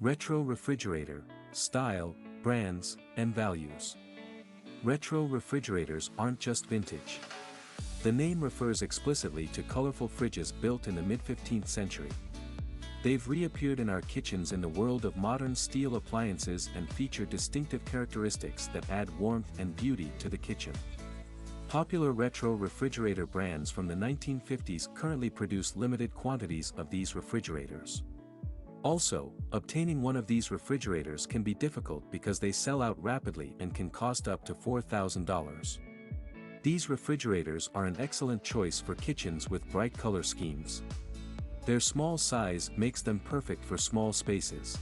Retro refrigerator, style, brands, and values. Retro refrigerators aren't just vintage. The name refers explicitly to colorful fridges built in the mid-15th century. They've reappeared in our kitchens in the world of modern steel appliances and feature distinctive characteristics that add warmth and beauty to the kitchen. Popular retro refrigerator brands from the 1950s currently produce limited quantities of these refrigerators. Also, obtaining one of these refrigerators can be difficult because they sell out rapidly and can cost up to $4,000. These refrigerators are an excellent choice for kitchens with bright color schemes. Their small size makes them perfect for small spaces.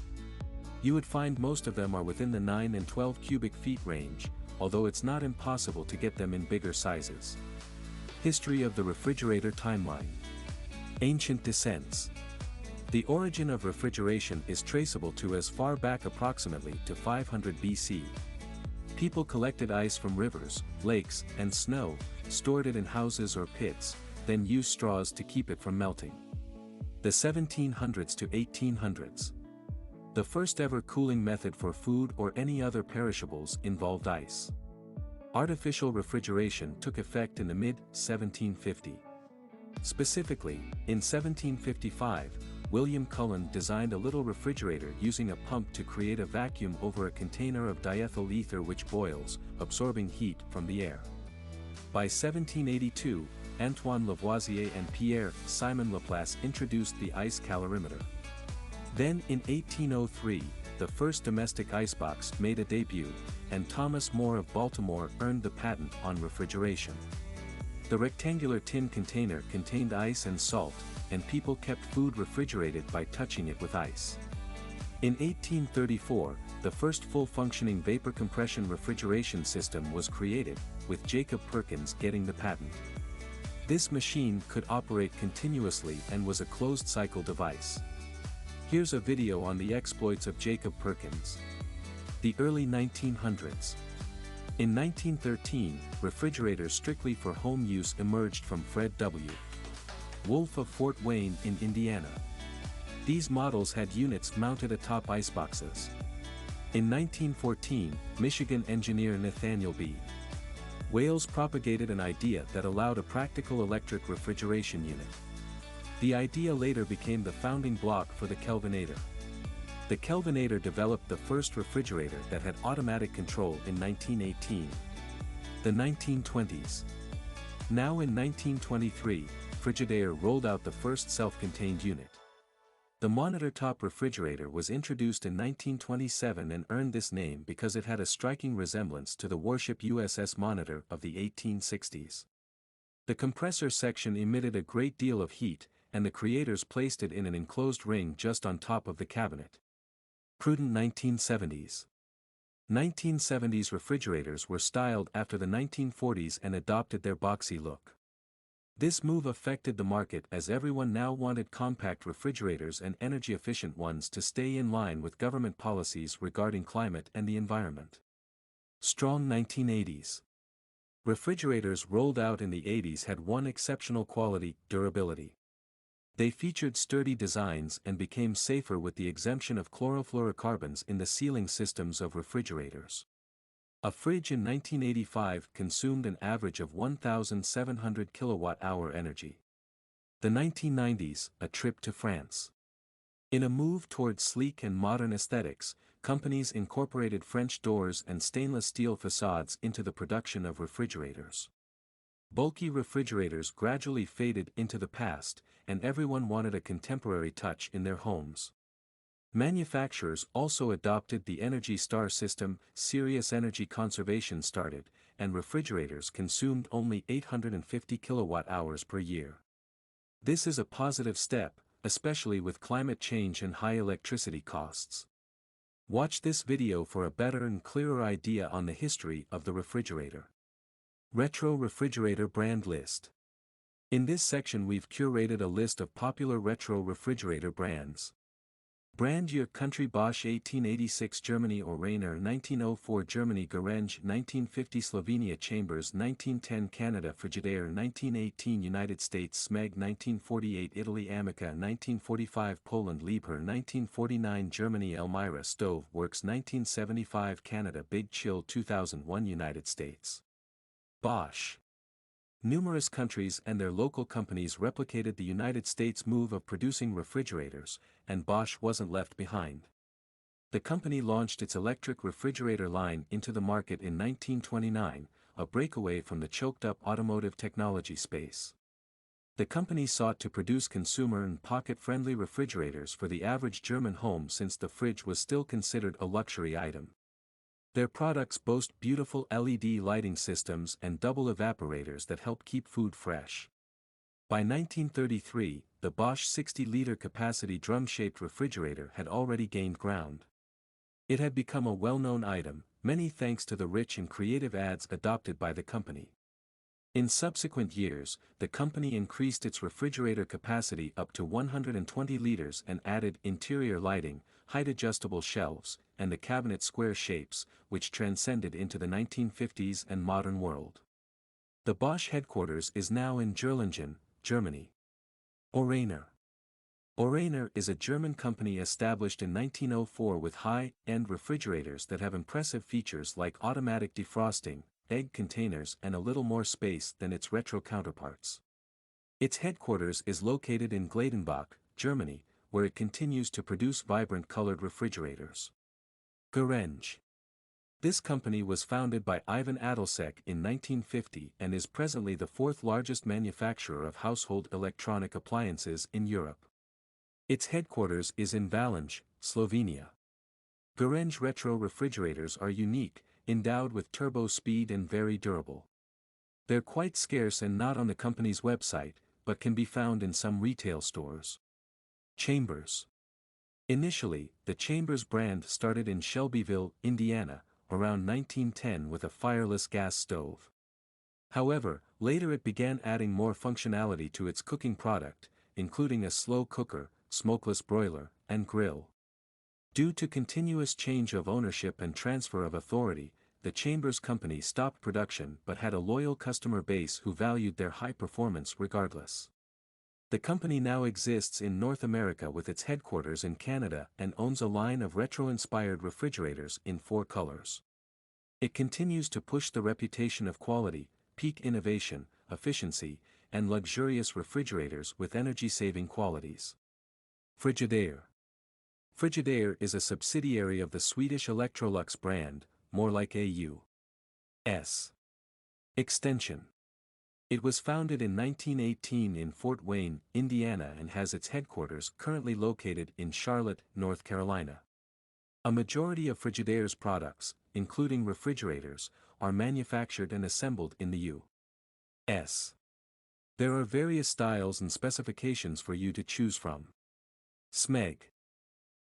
You would find most of them are within the 9 and 12 cubic feet range, although it's not impossible to get them in bigger sizes. History of the refrigerator timeline. Ancient descents. The origin of refrigeration is traceable to as far back approximately to 500 BC. People collected ice from rivers, lakes, and snow, stored it in houses or pits, then used straws to keep it from melting. The 1700s to 1800s. The first ever cooling method for food or any other perishables involved ice. Artificial refrigeration took effect in the mid-1750s. Specifically, in 1755, William Cullen designed a little refrigerator using a pump to create a vacuum over a container of diethyl ether which boils, absorbing heat from the air. By 1782, Antoine Lavoisier and Pierre-Simon Laplace introduced the ice calorimeter. Then in 1803, the first domestic icebox made a debut, and Thomas More of Baltimore earned the patent on refrigeration. The rectangular tin container contained ice and salt, and people kept food refrigerated by touching it with ice. In 1834, the first full-functioning vapor compression refrigeration system was created, with Jacob Perkins getting the patent. This machine could operate continuously and was a closed-cycle device. Here's a video on the exploits of Jacob Perkins. The early 1900s. In 1913, refrigerators strictly for home use emerged from Fred W. Wolf of Fort Wayne in Indiana. These models had units mounted atop iceboxes. In 1914, Michigan engineer Nathaniel B. Wales propagated an idea that allowed a practical electric refrigeration unit. The idea later became the founding block for the Kelvinator. The Kelvinator developed the first refrigerator that had automatic control in 1918. The 1920s. Now in 1923, Frigidaire rolled out the first self-contained unit. The monitor-top refrigerator was introduced in 1927 and earned this name because it had a striking resemblance to the warship USS Monitor of the 1860s. The compressor section emitted a great deal of heat, and the creators placed it in an enclosed ring just on top of the cabinet. Prudent 1970s. 1970s refrigerators were styled after the 1940s and adopted their boxy look. This move affected the market as everyone now wanted compact refrigerators and energy-efficient ones to stay in line with government policies regarding climate and the environment. Strong 1980s. Refrigerators rolled out in the 80s had one exceptional quality: durability. They featured sturdy designs and became safer with the exemption of chlorofluorocarbons in the sealing systems of refrigerators. A fridge in 1985 consumed an average of 1,700 kilowatt-hour energy. The 1990s, a trip to France. In a move toward sleek and modern aesthetics, companies incorporated French doors and stainless steel facades into the production of refrigerators. Bulky refrigerators gradually faded into the past, and everyone wanted a contemporary touch in their homes. Manufacturers also adopted the Energy Star system. Serious energy conservation started, and refrigerators consumed only 850 kilowatt-hours per year. This is a positive step, especially with climate change and high electricity costs. Watch this video for a better and clearer idea on the history of the refrigerator. Retro refrigerator brand list. In this section we've curated a list of popular retro refrigerator brands. Brand Your Country Bosch 1886 Germany Orainer 1904 Germany Garenge 1950 Slovenia Chambers 1910 Canada Frigidaire 1918 United States Smeg 1948 Italy Amica 1945 Poland Liebherr 1949 Germany Elmira Stove Works 1975 Canada Big Chill 2001 United States Bosch. Numerous countries and their local companies replicated the United States' move of producing refrigerators, and Bosch wasn't left behind. The company launched its electric refrigerator line into the market in 1929, a breakaway from the choked-up automotive technology space. The company sought to produce consumer and pocket-friendly refrigerators for the average German home since the fridge was still considered a luxury item. Their products boast beautiful LED lighting systems and double evaporators that help keep food fresh. By 1933, the Bosch 60-liter capacity drum-shaped refrigerator had already gained ground. It had become a well-known item, many thanks to the rich and creative ads adopted by the company. In subsequent years, the company increased its refrigerator capacity up to 120 liters and added interior lighting, height-adjustable shelves, and the cabinet square shapes, which transcended into the 1950s and modern world. The Bosch headquarters is now in Gerlingen, Germany. Orainer. Orainer is a German company established in 1904 with high-end refrigerators that have impressive features like automatic defrosting, egg containers and a little more space than its retro counterparts. Its headquarters is located in Gladenbach, Germany, where it continues to produce vibrant colored refrigerators. Garenge. This company was founded by Ivan Adelsek in 1950 and is presently the fourth largest manufacturer of household electronic appliances in Europe. Its headquarters is in Valinj, Slovenia. Garenge retro refrigerators are unique, endowed with turbo speed and very durable. They're quite scarce and not on the company's website, but can be found in some retail stores. Chambers. Initially, the Chambers brand started in Shelbyville, Indiana, around 1910 with a fireless gas stove. However, later it began adding more functionality to its cooking product, including a slow cooker, smokeless broiler, and grill. Due to continuous change of ownership and transfer of authority, the Chambers company stopped production but had a loyal customer base who valued their high performance regardless. The company now exists in North America with its headquarters in Canada and owns a line of retro-inspired refrigerators in 4 colors. It continues to push the reputation of quality, peak innovation, efficiency, and luxurious refrigerators with energy-saving qualities. Frigidaire. Frigidaire is a subsidiary of the Swedish Electrolux brand, more like a U.S. extension. It was founded in 1918 in Fort Wayne, Indiana and has its headquarters currently located in Charlotte, North Carolina. A majority of Frigidaire's products, including refrigerators, are manufactured and assembled in the U.S. There are various styles and specifications for you to choose from. Smeg.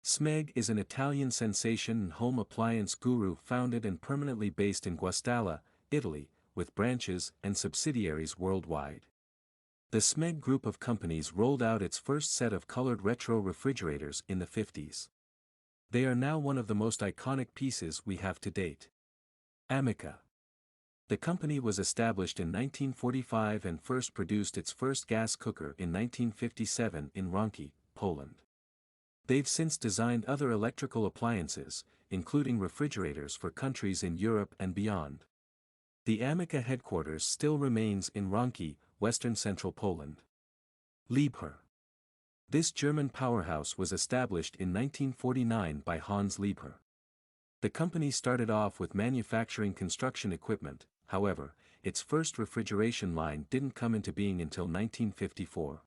Smeg is an Italian sensation and home appliance guru founded and permanently based in Guastalla, Italy, with branches and subsidiaries worldwide. The Smeg group of companies rolled out its first set of colored retro refrigerators in the 50s. They are now one of the most iconic pieces we have to date. Amica. The company was established in 1945 and first produced its first gas cooker in 1957 in Ronki, Poland. They've since designed other electrical appliances, including refrigerators for countries in Europe and beyond. The Amica headquarters still remains in Ronki, western central Poland. Liebherr. This German powerhouse was established in 1949 by Hans Liebherr. The company started off with manufacturing construction equipment, however, its first refrigeration line didn't come into being until 1954.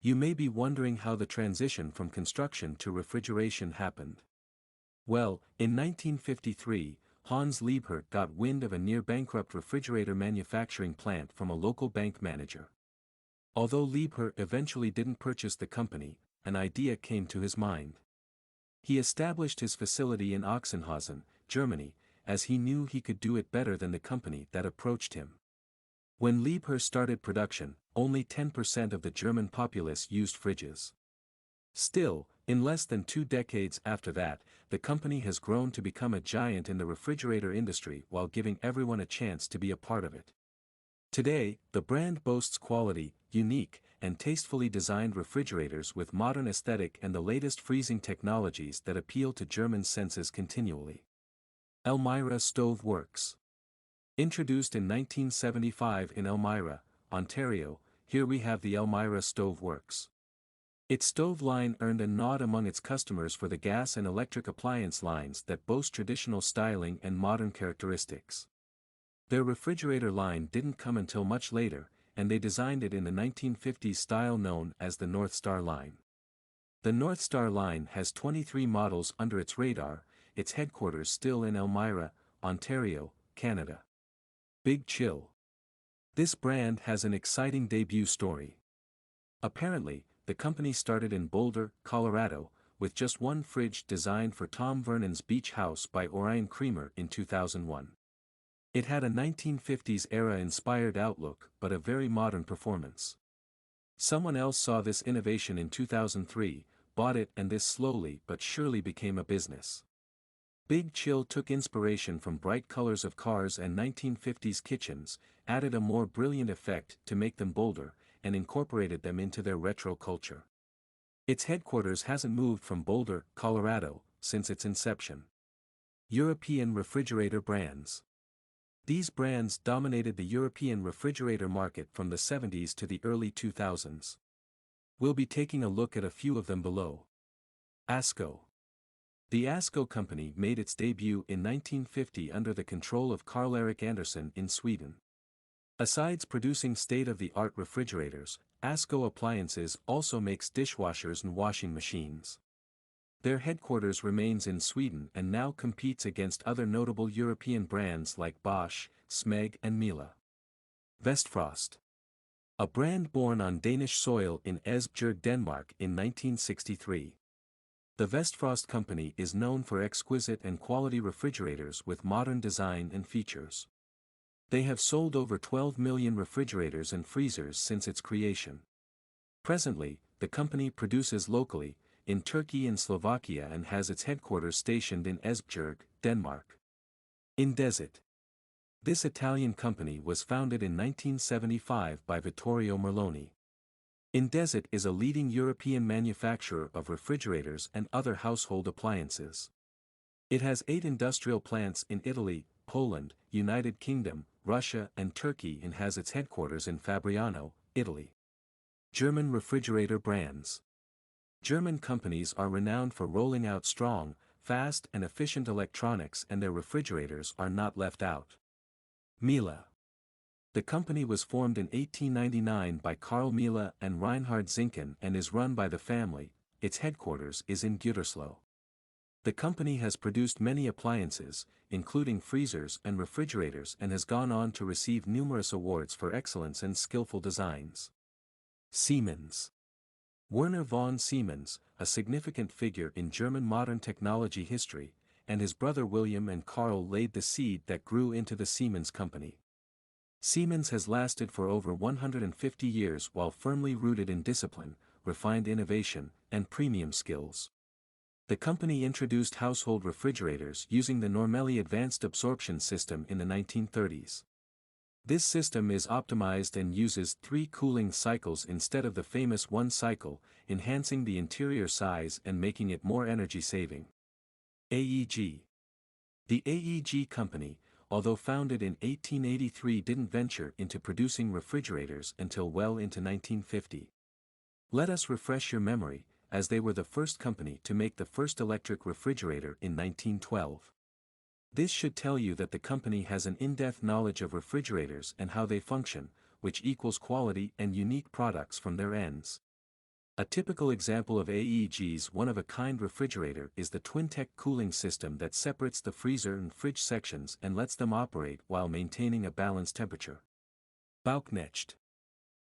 You may be wondering how the transition from construction to refrigeration happened. Well, in 1953, Hans Liebherr got wind of a near-bankrupt refrigerator manufacturing plant from a local bank manager. Although Liebherr eventually didn't purchase the company, an idea came to his mind. He established his facility in Ochsenhausen, Germany, as he knew he could do it better than the company that approached him. When Liebherr started production, only 10% of the German populace used fridges. Still, in less than 2 decades after that, the company has grown to become a giant in the refrigerator industry while giving everyone a chance to be a part of it. Today, the brand boasts quality, unique, and tastefully designed refrigerators with modern aesthetic and the latest freezing technologies that appeal to German senses continually. Elmira Stove Works. Introduced in 1975 in Elmira, Ontario, here we have the Elmira Stove Works. Its stove line earned a nod among its customers for the gas and electric appliance lines that boast traditional styling and modern characteristics. Their refrigerator line didn't come until much later, and they designed it in the 1950s style known as the North Star line. The North Star line has 23 models under its radar, its headquarters still in Elmira, Ontario, Canada. Big Chill. This brand has an exciting debut story. Apparently, the company started in Boulder, Colorado, with just one fridge designed for Tom Vernon's Beach House by Orion Creamer in 2001. It had a 1950s-era inspired outlook but a very modern performance. Someone else saw this innovation in 2003, bought it, and this slowly but surely became a business. Big Chill took inspiration from bright colors of cars and 1950s kitchens, added a more brilliant effect to make them bolder, and incorporated them into their retro culture. Its headquarters hasn't moved from Boulder, Colorado, since its inception. European refrigerator brands. These brands dominated the European refrigerator market from the 70s to the early 2000s. We'll be taking a look at a few of them below. Asco. The Asco company made its debut in 1950 under the control of Karl-Erik Andersson in Sweden. Besides producing state-of-the-art refrigerators, Asco Appliances also makes dishwashers and washing machines. Their headquarters remains in Sweden and now competes against other notable European brands like Bosch, Smeg and Miele. Vestfrost. A brand born on Danish soil in Esbjerg, Denmark in 1963. The Vestfrost company is known for exquisite and quality refrigerators with modern design and features. They have sold over 12 million refrigerators and freezers since its creation. Presently, the company produces locally, in Turkey and Slovakia, and has its headquarters stationed in Esbjerg, Denmark. Indesit. This Italian company was founded in 1975 by Vittorio Merloni. Indesit is a leading European manufacturer of refrigerators and other household appliances. It has 8 industrial plants in Italy, Poland, United Kingdom, Russia and Turkey, and has its headquarters in Fabriano, Italy. German refrigerator brands. German companies are renowned for rolling out strong, fast and efficient electronics, and their refrigerators are not left out. Miele. The company was formed in 1899 by Karl Miele and Reinhard Zinken and is run by the family. Its headquarters is in Gütersloh. The company has produced many appliances, including freezers and refrigerators, and has gone on to receive numerous awards for excellence and skillful designs. Siemens. Werner von Siemens, a significant figure in German modern technology history, and his brother William and Karl laid the seed that grew into the Siemens company. Siemens has lasted for over 150 years while firmly rooted in discipline, refined innovation, and premium skills. The company introduced household refrigerators using the Normelli advanced absorption system in the 1930s. This system is optimized and uses 3 cooling cycles instead of the famous 1 cycle, enhancing the interior size and making it more energy-saving. AEG. The AEG company, although founded in 1883, didn't venture into producing refrigerators until well into 1950. Let us refresh your memory, as they were the first company to make the first electric refrigerator in 1912. This should tell you that the company has an in-depth knowledge of refrigerators and how they function, which equals quality and unique products from their ends. A typical example of AEG's one-of-a-kind refrigerator is the twin-tech cooling system that separates the freezer and fridge sections and lets them operate while maintaining a balanced temperature. Bauknecht.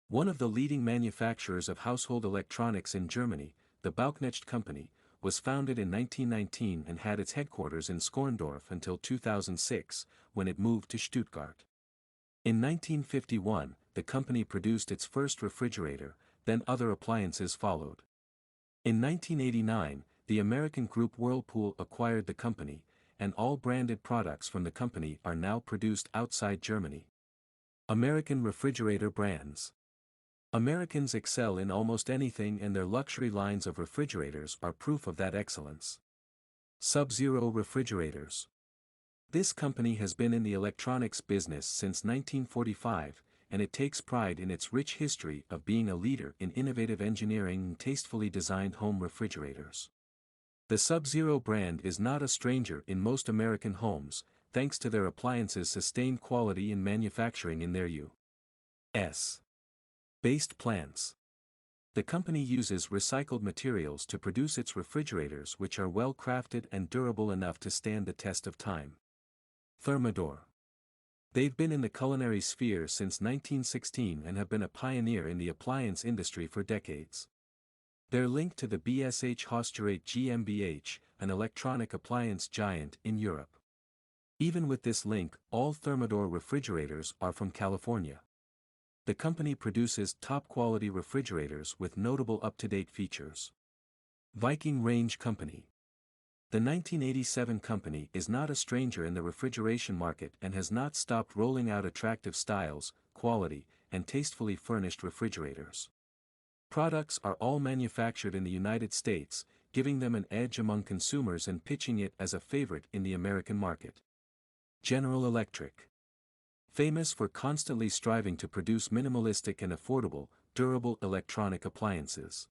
One of the leading manufacturers of household electronics in Germany, the Bauknecht company, was founded in 1919 and had its headquarters in Schorndorf until 2006, when it moved to Stuttgart. In 1951, the company produced its first refrigerator, then other appliances followed. In 1989, the American group Whirlpool acquired the company, and all branded products from the company are now produced outside Germany. American refrigerator brands. Americans excel in almost anything, and their luxury lines of refrigerators are proof of that excellence. Sub-Zero Refrigerators. This company has been in the electronics business since 1945, and it takes pride in its rich history of being a leader in innovative engineering and tastefully designed home refrigerators. The Sub-Zero brand is not a stranger in most American homes, thanks to their appliances' sustained quality in manufacturing in their U.S. based plants. The company uses recycled materials to produce its refrigerators, which are well crafted and durable enough to stand the test of time. Thermador. They've been in the culinary sphere since 1916 and have been a pioneer in the appliance industry for decades. They're linked to the BSH Hosterate GmbH, an electronic appliance giant in Europe. Even with this link, all Thermador refrigerators are from California. The company produces top-quality refrigerators with notable up-to-date features. Viking Range Company. The 1987 company is not a stranger in the refrigeration market and has not stopped rolling out attractive styles, quality, and tastefully furnished refrigerators. Products are all manufactured in the United States, giving them an edge among consumers and pitching it as a favorite in the American market. General Electric. Famous for constantly striving to produce minimalistic and affordable, durable electronic appliances.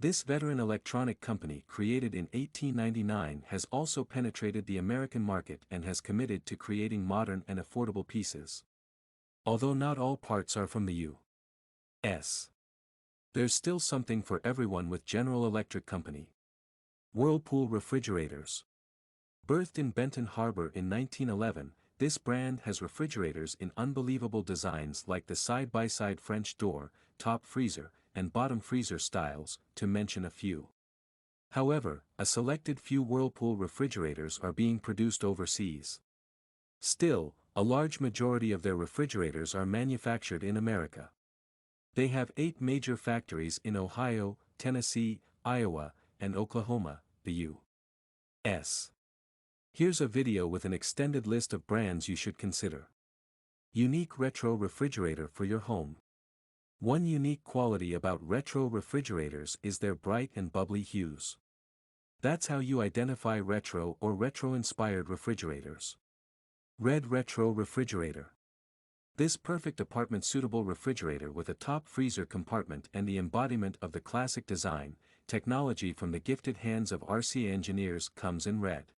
This veteran electronic company, created in 1899, has also penetrated the American market and has committed to creating modern and affordable pieces. Although not all parts are from the U.S., there's still something for everyone with General Electric Company. Whirlpool Refrigerators. Birthed in Benton Harbor in 1911, this brand has refrigerators in unbelievable designs like the side-by-side French door, top freezer, and bottom freezer styles, to mention a few. However, a selected few Whirlpool refrigerators are being produced overseas. Still, a large majority of their refrigerators are manufactured in America. They have 8 major factories in Ohio, Tennessee, Iowa, and Oklahoma, the U.S. Here's a video with an extended list of brands you should consider. Unique retro refrigerator for your home. One unique quality about retro refrigerators is their bright and bubbly hues. That's how you identify retro or retro-inspired refrigerators. Red Retro Refrigerator. This perfect apartment-suitable refrigerator with a top freezer compartment and the embodiment of the classic design, technology from the gifted hands of RC engineers comes in red.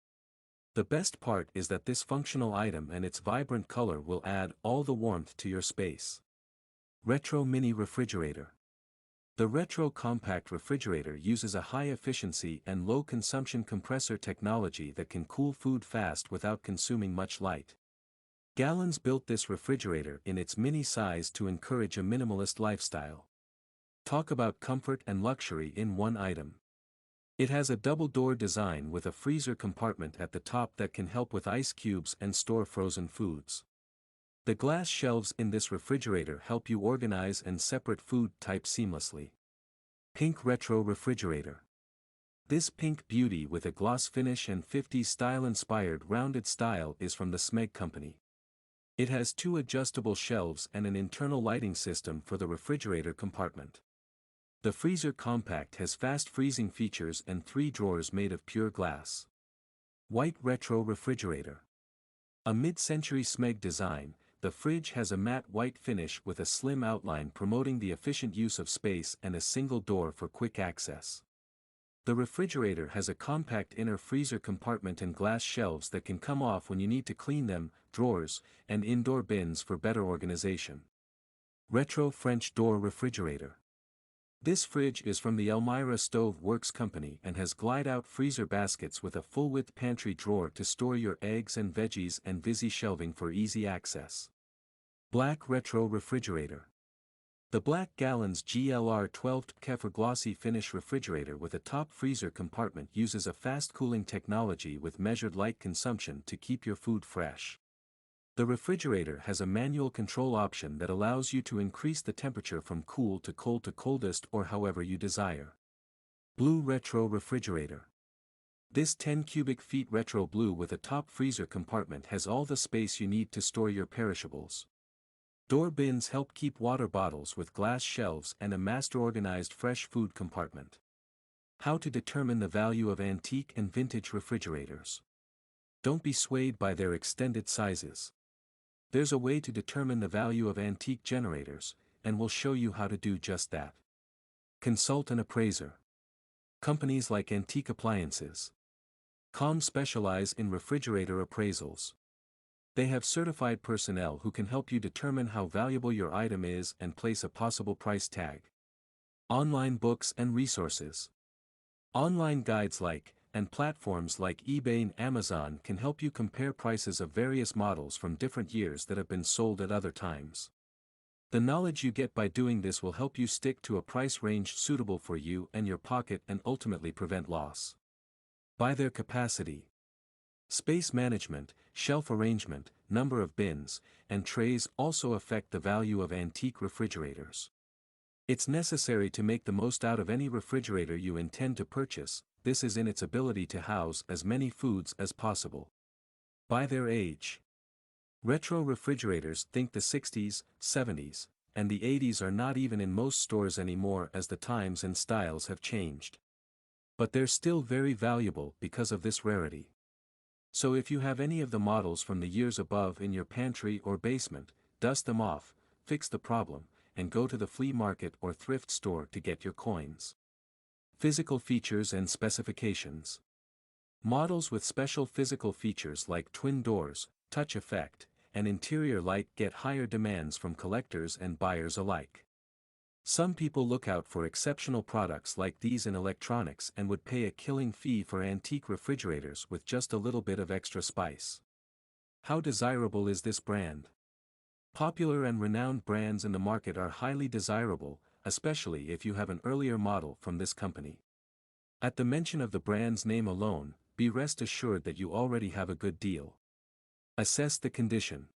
The best part is that this functional item and its vibrant color will add all the warmth to your space. Retro Mini Refrigerator. The Retro Compact Refrigerator uses a high-efficiency and low-consumption compressor technology that can cool food fast without consuming much light. Gallons built this refrigerator in its mini size to encourage a minimalist lifestyle. Talk about comfort and luxury in one item. It has a double-door design with a freezer compartment at the top that can help with ice cubes and store frozen foods. The glass shelves in this refrigerator help you organize and separate food types seamlessly. Pink Retro Refrigerator. This pink beauty with a gloss finish and 50s style-inspired rounded style is from the Smeg company. It has 2 adjustable shelves and an internal lighting system for the refrigerator compartment. The freezer compact has fast freezing features and 3 drawers made of pure glass. White Retro Refrigerator. A mid-century Smeg design, the fridge has a matte white finish with a slim outline promoting the efficient use of space and a single door for quick access. The refrigerator has a compact inner freezer compartment and glass shelves that can come off when you need to clean them, drawers, and indoor bins for better organization. Retro French Door Refrigerator. This fridge is from the Elmira Stove Works company and has glide-out freezer baskets with a full-width pantry drawer to store your eggs and veggies and Visi shelving for easy access. Black Retro Refrigerator. The Black Gallons GLR 12 Kefir glossy finish refrigerator with a top freezer compartment uses a fast cooling technology with measured light consumption to keep your food fresh. The refrigerator has a manual control option that allows you to increase the temperature from cool to coldest or however you desire. Blue Retro Refrigerator. This 10 cubic feet retro blue with a top freezer compartment has all the space you need to store your perishables. Door bins help keep water bottles with glass shelves and a master-organized fresh food compartment. How to determine the value of antique and vintage refrigerators. Don't be swayed by their extended sizes. There's a way to determine the value of antique generators, and we'll show you how to do just that. Consult an appraiser. Companies like Antique Appliances. Com specialize in refrigerator appraisals. They have certified personnel who can help you determine how valuable your item is and place a possible price tag. Online books and resources. Online guides and platforms like eBay and Amazon can help you compare prices of various models from different years that have been sold at other times. The knowledge you get by doing this will help you stick to a price range suitable for you and your pocket and ultimately prevent loss. By their capacity. Space management, shelf arrangement, number of bins, and trays also affect the value of antique refrigerators. It's necessary to make the most out of any refrigerator you intend to purchase. This is in its ability to house as many foods as possible. By their age. Retro refrigerators, think the 60s, 70s, and the 80s, are not even in most stores anymore as the times and styles have changed. But they're still very valuable because of this rarity. So if you have any of the models from the years above in your pantry or basement, dust them off, fix the problem, and go to the flea market or thrift store to get your coins. Physical features and specifications. Models with special physical features like twin doors, touch effect, and interior light get higher demands from collectors and buyers alike. Some people look out for exceptional products like these in electronics and would pay a killing fee for antique refrigerators with just a little bit of extra spice. How desirable is this brand? Popular and renowned brands in the market are highly desirable, especially if you have an earlier model from this company. At the mention of the brand's name alone, be rest assured that you already have a good deal. Assess the condition.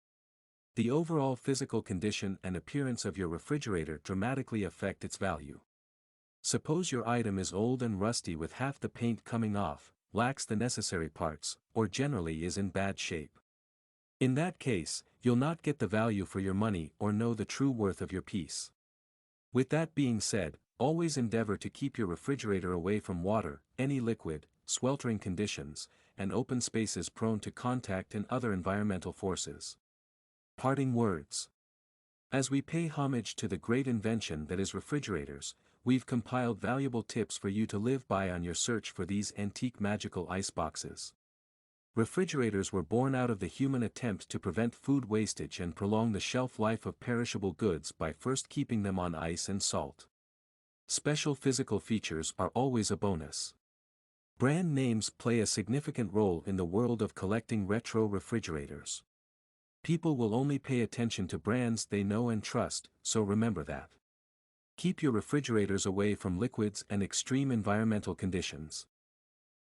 The overall physical condition and appearance of your refrigerator dramatically affect its value. Suppose your item is old and rusty with half the paint coming off, lacks the necessary parts, or generally is in bad shape. In that case, you'll not get the value for your money or know the true worth of your piece. With that being said, always endeavor to keep your refrigerator away from water, any liquid, sweltering conditions, and open spaces prone to contact and other environmental forces. Parting words. As we pay homage to the great invention that is refrigerators, we've compiled valuable tips for you to live by on your search for these antique magical ice boxes. Refrigerators were born out of the human attempt to prevent food wastage and prolong the shelf life of perishable goods by first keeping them on ice and salt. Special physical features are always a bonus. Brand names play a significant role in the world of collecting retro refrigerators. People will only pay attention to brands they know and trust, so remember that. Keep your refrigerators away from liquids and extreme environmental conditions.